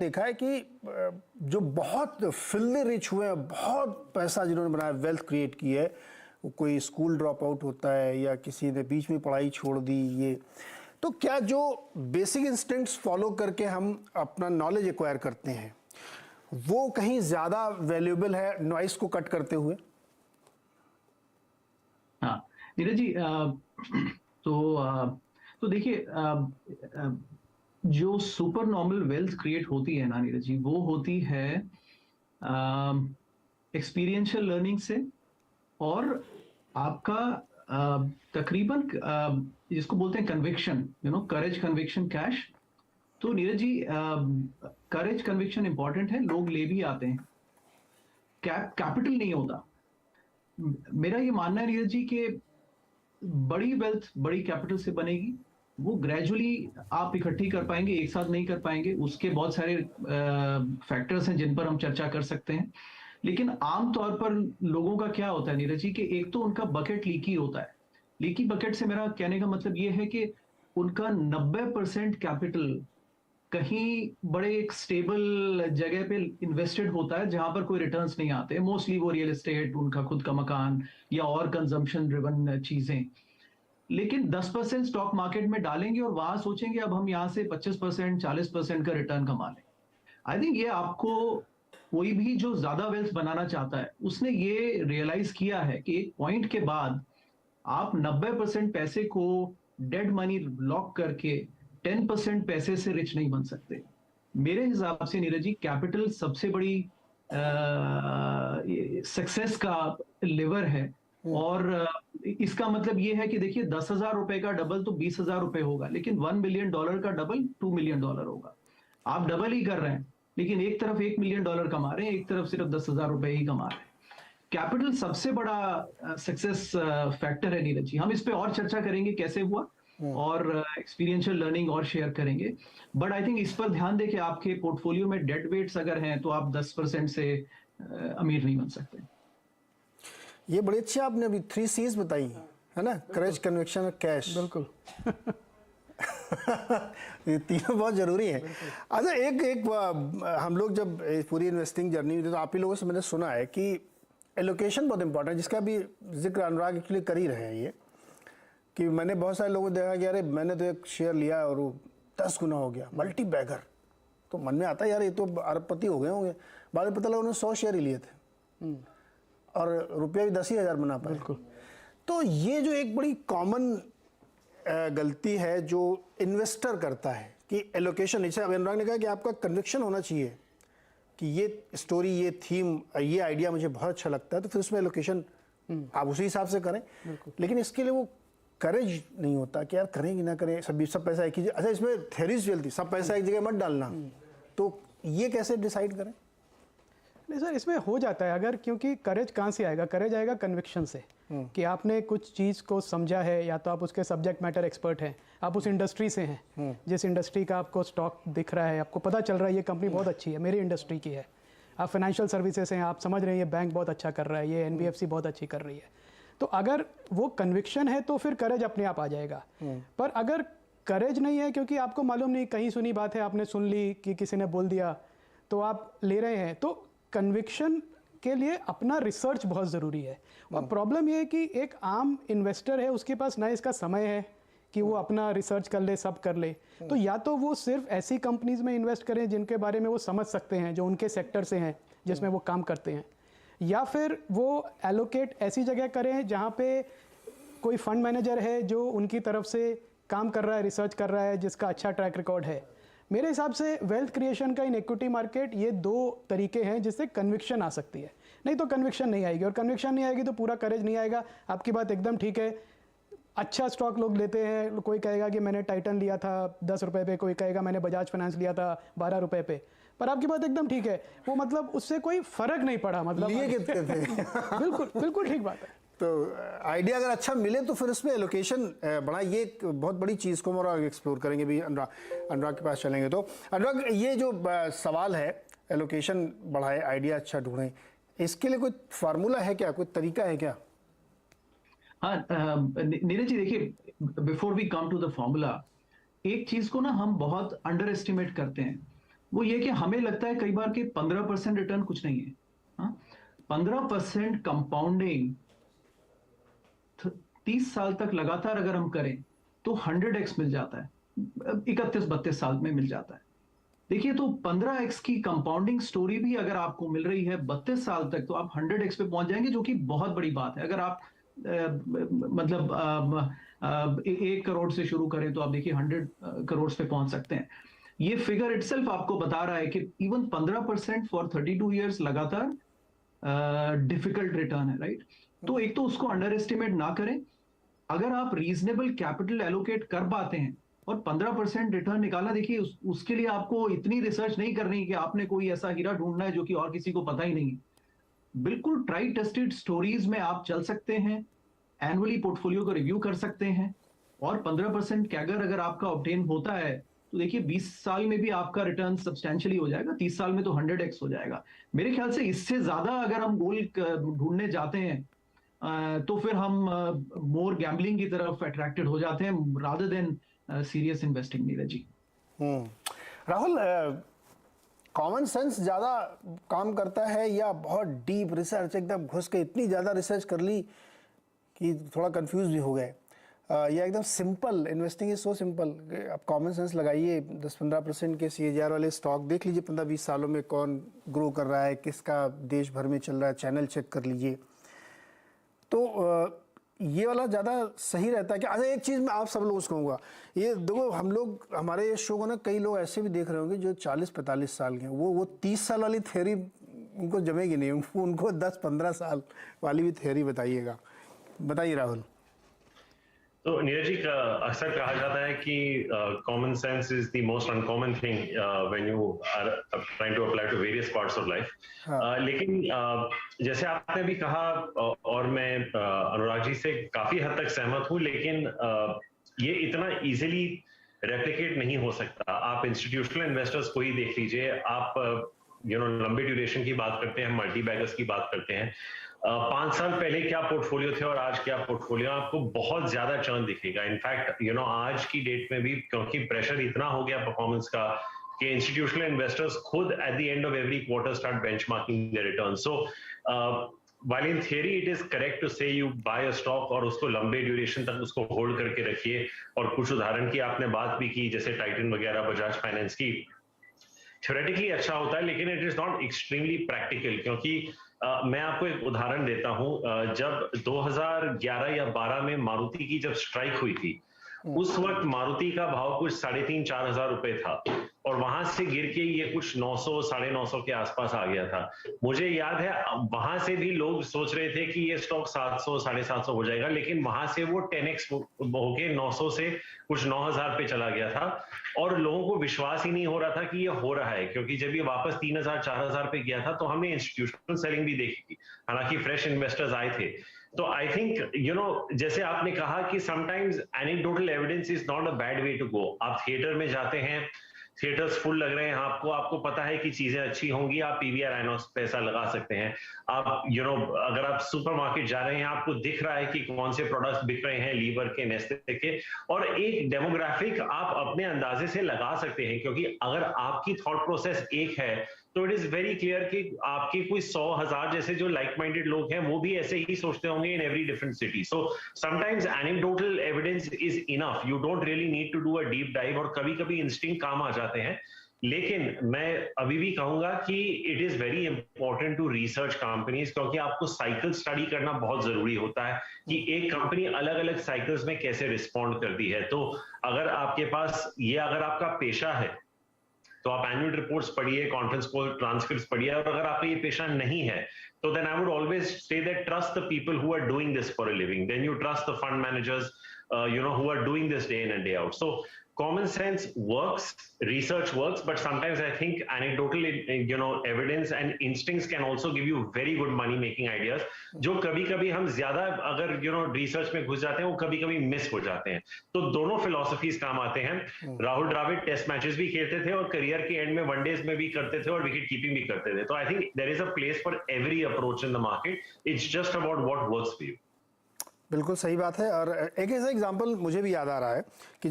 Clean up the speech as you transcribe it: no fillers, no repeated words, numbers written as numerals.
देखा है कि जो बहुत फिल्दी रिच हुए हैं, बहुत पैसा जिन्होंने बनाया, वेल्थ क्रिएट की है, कोई स्कूल ड्रॉप आउट होता है या किसी ने बीच में पढ़ाई छोड़ दी, ये तो क्या जो बेसिक इंस्टिंक्ट्स फॉलो करके हम अपना नॉलेज एक्वायर करते हैं वो कहीं ज्यादा वैल्यूएबल है नॉइस को कट करते हुए? हाँ नीरज जी, तो देखिए, जो सुपर नॉर्मल वेल्थ क्रिएट होती है ना नीरज जी, वो होती है एक्सपीरियंशियल लर्निंग से। और आपका तकरीबन जिसको बोलते हैं कन्विक्शन, करेज, कन्विक्शन, कैश। तो नीरज जी, करेज, कन्विक्शन इंपॉर्टेंट है, लोग ले भी आते हैं। कैपिटल नहीं होता। मेरा ये मानना है नीरज जी कि बड़ी वेल्थ बड़ी कैपिटल से बनेगी। वो ग्रेजुअली आप इकट्ठी कर पाएंगे, एक साथ नहीं कर पाएंगे, उसके बहुत सारे फैक्टर्स हैं जिन पर हम चर्चा कर सकते हैं। लेकिन आमतौर पर लोगों का क्या होता है नीरज जी कि एक तो उनका बकेट लीकी होता है। लीकी बकेट से मेरा कहने का मतलब ये है कि उनका 90% कैपिटल कहीं बड़े एक स्टेबल जगह पे इन्वेस्टेड होता है जहां पर कोई रिटर्न्स नहीं आते। मोस्टली वो रियल एस्टेट, उनका खुद का मकान या और कंजम्पशन ड्रिवन चीजें। लेकिन 10% स्टॉक मार्केट में डालेंगे और वहां सोचेंगे अब हम यहां से 25% 40% का रिटर्न कमा लें। आई थिंक ये आपको, कोई भी जो ज्यादा वेल्थ बनाना चाहता है उसने ये रियलाइज किया है कि एक पॉइंट के बाद आप 90% पैसे को डेड मनी लॉक करके 10% पैसे से रिच नहीं बन सकते। मेरे हिसाब से नीरज जी, कैपिटल सबसे बड़ी सक्सेस का लिवर है। और इसका मतलब यह है कि देखिए, 10,000 रुपए का डबल तो 20,000 रुपए होगा, लेकिन $1 मिलियन का डबल $2 मिलियन होगा। आप डबल ही कर रहे हैं, लेकिन एक तरफ $1 मिलियन कमा रहे हैं, एक तरफ सिर्फ 10,000 रुपए ही कमा रहे हैं। कैपिटल सबसे बड़ा सक्सेस फैक्टर है नीरज जी। हम इस पे और चर्चा करेंगे कैसे हुआ, और एक्सपीरियंशियल लर्निंग और शेयर करेंगे। बट आई थिंक इस पर ध्यान दें कि आपके पोर्टफोलियो में डेड वेट्स अगर हैं तो आप 10% से अमीर नहीं बन सकते। ये बड़ी अच्छी आपने अभी 3 C's बताई है ना, करेज, कन्विक्शन और कैश। बिल्कुल। ये तीनों बहुत जरूरी है। अच्छा, एक हम लोग जब पूरी इन्वेस्टिंग जर्नी में, तो आप ही लोगों से मैंने सुना है कि एलोकेशन बहुत इंपॉर्टेंट है, जिसका भी जिक्र अनुराग एक्चुअली कर ही रहे हैं। ये कि मैंने बहुत सारे लोगों को देखा कि अरे मैंने तो एक शेयर लिया और वो 10 गुना हो गया, मल्टी बैगर। तो मन में आता है यार ये तो अरबपति हो गए होंगे। बाद में पता लगा उन्होंने 100 शेयर ही लिए थे और रुपया भी 10,000 बना पाए। बिल्कुल। तो ये जो एक बड़ी कॉमन गलती है जो इन्वेस्टर करता है कि एलोकेशन, जैसे अब अनुराग ने कहा कि आपका कन्विक्शन होना चाहिए कि ये स्टोरी, ये थीम, ये आइडिया मुझे बहुत अच्छा लगता है, तो फिर उसमें एलोकेशन आप उसी हिसाब से करें। लेकिन इसके लिए वो करेज नहीं होता कि यार करें कि ना करें, सब पैसा एक ही। अच्छा, इसमें थ्योरीज चलती, सब पैसा एक जगह मत डालना, तो ये कैसे डिसाइड करें? नहीं सर, इसमें हो जाता है अगर, क्योंकि करेज कहाँ से आएगा? करेज आएगा कन्विक्शन से कि आपने कुछ चीज़ को समझा है, या तो आप उसके सब्जेक्ट मैटर एक्सपर्ट हैं, आप उस इंडस्ट्री से हैं, जिस इंडस्ट्री का आपको स्टॉक दिख रहा है, आपको पता चल रहा है ये कंपनी बहुत अच्छी है, मेरी इंडस्ट्री की है। आप फाइनेंशियल सर्विसेज हैं, आप समझ रहे हैं ये बैंक बहुत अच्छा कर रहा है, ये NBFC बहुत अच्छी कर रही है। तो अगर वो कन्विक्शन है तो फिर करेज अपने आप आ जाएगा। पर अगर करेज नहीं है, क्योंकि आपको मालूम नहीं, कहीं सुनी बात है, आपने सुन ली कि किसी ने बोल दिया, तो आप ले रहे हैं, तो कन्विक्शन के लिए अपना रिसर्च बहुत ज़रूरी है। और प्रॉब्लम ये है कि एक आम इन्वेस्टर है, उसके पास ना इसका समय है कि वो अपना रिसर्च कर ले, सब कर ले। तो या तो वो सिर्फ ऐसी कंपनीज में इन्वेस्ट करें जिनके बारे में वो समझ सकते हैं, जो उनके सेक्टर से हैं, जिसमें वो काम करते हैं, या फिर वो एलोकेट ऐसी जगह करें जहाँ पे कोई फंड मैनेजर है जो उनकी तरफ से काम कर रहा है, रिसर्च कर रहा है, जिसका अच्छा ट्रैक रिकॉर्ड है। मेरे हिसाब से वेल्थ क्रिएशन का इन इक्विटी मार्केट, ये 2 तरीके हैं जिससे कन्विक्शन आ सकती है। नहीं तो कन्विक्शन नहीं आएगी, और कन्विक्शन नहीं आएगी तो पूरा करेज नहीं आएगा। आपकी बात एकदम ठीक है, अच्छा स्टॉक लोग लेते हैं, कोई कहेगा कि मैंने टाइटन लिया था 10 रुपये पे, कोई कहेगा मैंने बजाज फाइनेंस लिया था 12 रुपये पे। पर आपकी बात एकदम ठीक है, वो मतलब उससे कोई फर्क नहीं पड़ा, मतलब लिए कितने थे। बिल्कुल बिल्कुल ठीक बात है। तो आइडिया अगर अच्छा मिले तो फिर उसमें एलोकेशन बढ़ा, ये एक बहुत बड़ी चीज़ को हम और एक्सप्लोर करेंगे भी। अनुराग के पास चलेंगे। तो अनुराग, ये जो सवाल है एलोकेशन बढ़ाए, आइडिया अच्छा ढूंढें, इसके लिए कोई फार्मूला है क्या, कोई तरीका है क्या? हाँ नीरज जी, देखिए, before we come to the formula, एक चीज को ना हम बहुत अंडर एस्टिमेट करते हैं। वो ये कि हमें लगता है कई बार कि 15% रिटर्न कुछ नहीं है। हाँ, 15% कंपाउंडिंग 30 साल तक लगातार अगर हम करें तो 100x मिल जाता है, 31-32 साल में मिल जाता है। देखिए, तो 15x की कंपाउंडिंग स्टोरी भी अगर आपको मिल रही है 32 साल तक, तो आप 100x पे पहुंच जाएंगे, जो कि बहुत बड़ी बात है। अगर आप मतलब 1 करोड़ से शुरू करें तो आप देखिए 100 करोड़ पे पहुंच सकते हैं। ये फिगर इटसेल्फ आपको बता रहा है कि इवन 15% फॉर 32 ईयर्स लगातार डिफिकल्ट रिटर्न है, राइट? तो एक तो उसको अंडर एस्टिमेट ना करें। अगर आप रीजनेबल कैपिटल एलोकेट कर पाते हैं और 15% रिटर्न निकालना, देखिए उसके लिए आपको इतनी रिसर्च नहीं करनी कि आपने कोई ऐसा हीरा ढूंढना है जो कि और किसी को पता ही नहीं। बिल्कुल ट्राई टेस्टेड स्टोरीज में आप चल सकते हैं, एनुअली पोर्टफोलियो को रिव्यू कर सकते हैं, और 15% कैगर अगर आपका ऑब्टेन होता है तो देखिए 20 साल में भी आपका रिटर्न सब्सटेंशियली हो जाएगा, 30 साल में तो 100x हो जाएगा। मेरे ख्याल से इससे ज्यादा अगर हम गोल ढूंढने जाते हैं तो फिर हम मोर गैम्बलिंग की तरफ अट्रैक्टेड हो जाते हैं rather than serious investing. Neeraj ji, Rahul, common sense ज़्यादा काम करता है या बहुत डीप रिसर्च, एकदम घुस के इतनी ज़्यादा रिसर्च कर ली कि थोड़ा कंफ्यूज भी हो गए, या एकदम simple? Investing is so simple, आप कॉमन सेंस लगाइए, 10-15% के CAGR वाले स्टॉक देख लीजिए 15-20 सालों में कौन ग्रो कर रहा है, किसका देश भर में चल रहा है, चैनल चेक कर लीजिए, तो ये वाला ज़्यादा सही रहता है। कि अच्छा, एक चीज़ मैं आप सब लोगों से कहूँगा, ये देखो, हम लोग हमारे शो को ना कई लोग ऐसे भी देख रहे होंगे जो 40-45 साल के हैं, वो 30 साल वाली थ्योरी उनको जमेगी नहीं, उनको 10-15 साल वाली भी थ्योरी बताइएगा। बताइए राहुल। तो नीरज जी, अक्सर कहा जाता है कि common sense is the most uncommon thing when you are trying to apply to various parts of life. लेकिन जैसे आपने भी कहा, और मैं अनुराग जी से काफी हद तक सहमत हूँ, लेकिन ये इतना इजीली रेप्लिकेट नहीं हो सकता। आप इंस्टीट्यूशनल इन्वेस्टर्स को ही देख लीजिए, आप लंबे ड्यूरेशन की बात करते हैं, मल्टी बैगर्स की बात करते हैं, 5 साल पहले क्या पोर्टफोलियो थे और आज क्या पोर्टफोलियो, आपको बहुत ज्यादा चर्न दिखेगा। इनफैक्ट आज की डेट में भी, क्योंकि प्रेशर इतना हो गया परफॉर्मेंस का कि इंस्टीट्यूशनल इन्वेस्टर्स खुद at the end of every quarter start benchmarking their return. So while in theory it is correct to say you buy a stock और उसको लंबे ड्यूरेशन तक उसको होल्ड करके रखिए, और कुछ उदाहरण की आपने बात भी की, जैसे टाइटन वगैरह, बजाज फाइनेंस की, थ्योरेटिकली अच्छा होता है, लेकिन it is not extremely practical. क्योंकि मैं आपको एक उदाहरण देता हूं, जब 2011 या 12 में मारुति की जब स्ट्राइक हुई थी, उस वक्त मारुति का भाव कुछ 3,500-4 हजार रुपए था, और वहां से गिर के ये कुछ 900, 950 के आसपास आ गया था। मुझे याद है वहां से भी लोग सोच रहे थे कि ये स्टॉक 700, 750 हो जाएगा, लेकिन वहां से वो 10x होके 900 से कुछ 9,000 पे चला गया था, और लोगों को विश्वास ही नहीं हो रहा था कि ये हो रहा है। क्योंकि जब ये वापस 3,000, 4,000 पे गया था तो हमने इंस्टीट्यूशनल सेलिंग भी देखी थी, हालांकि फ्रेश इन्वेस्टर्स आए थे। तो आई थिंक जैसे आपने कहा कि sometimes anecdotal evidence is not a bad way to go. आप थिएटर में जाते हैं, थिएटर्स फुल लग रहे हैं, आपको पता है कि चीजें अच्छी होंगी, आप PVR आइनॉक्स पैसा लगा सकते हैं। आप अगर आप सुपरमार्केट जा रहे हैं, आपको दिख रहा है कि कौन से प्रोडक्ट्स बिक रहे हैं, लीवर के, नेस्ले के, और एक डेमोग्राफिक आप अपने अंदाजे से लगा सकते हैं। क्योंकि अगर आपकी थॉट प्रोसेस एक है तो इट इज वेरी क्लियर कि आपके कोई 100,000 जैसे जो लाइक माइंडेड लोग हैं वो भी ऐसे ही सोचते होंगे in every different city. So sometimes anecdotal evidence is enough, you don't really need to do a deep dive, और कभी कभी इंस्टिंक्ट काम आ जाते हैं। लेकिन मैं अभी भी कहूंगा कि it is very important to research companies, क्योंकि आपको साइकिल स्टडी करना बहुत जरूरी होता है कि एक कंपनी अलग अलग साइकिल्स में कैसे रिस्पॉन्ड करती है। तो अगर आपके पास ये, अगर आपका पेशा है तो आप एनुअल रिपोर्ट्स पढ़िए, कॉन्फ्रेंस कॉल ट्रांसक्रिप्ट्स पढ़िए, और अगर आपका ये पेशा नहीं है तो then I would always say that trust the people who are doing this for a living, then you trust the fund managers who are doing this day in and day out. So common sense works, research works, but sometimes I think anecdotal evidence and instincts can also give you very good money making ideas, जो कभी कभी हम ज्यादा अगर research में घुस जाते हैं वो कभी कभी मिस हो जाते हैं। तो दोनों फिलोसफीज काम आते हैं। राहुल द्रविड़ टेस्ट मैचेस भी खेलते थे और करियर के एंड में वनडेज में भी करते थे और विकेट कीपिंग भी करते थे। तो I think there is a place for every approach in the market, it's just about what works for you. बिल्कुल सही बात है। और एक ऐसा एग्जांपल मुझे भी याद आ रहा है कि